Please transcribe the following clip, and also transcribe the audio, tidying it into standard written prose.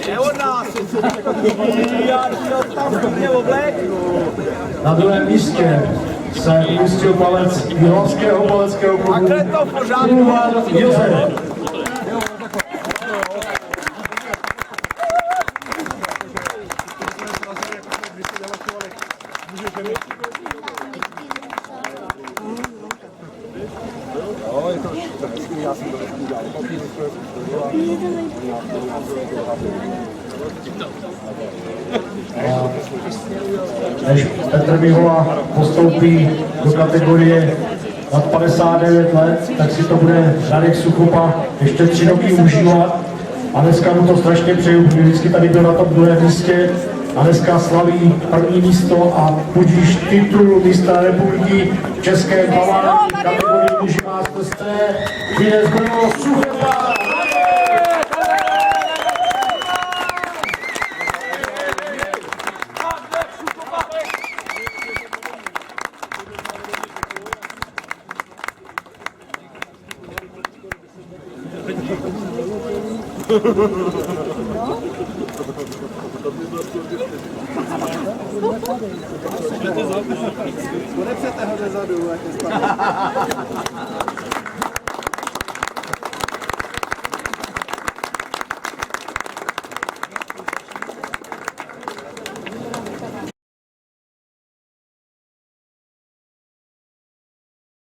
Je od nás, já tam klidně obléknu. Na druhém místě se umístil palec Jihlavského paleckého klubu. Takhle to v pořádku. Ivan Josef. Než Petr Mihola postoupí do kategorie nad 59 let, tak si to bude Radek Suchopa ještě 3 roky užívat. A dneska mu to strašně přeju, protože vždycky tady byl na tom druhém místě a dneska slaví první místo a budíš titul mistra republiky v českém plavání kategorii muži mástrovství Dnes Brno Suchopa. Podepřete ho zezadu, ať je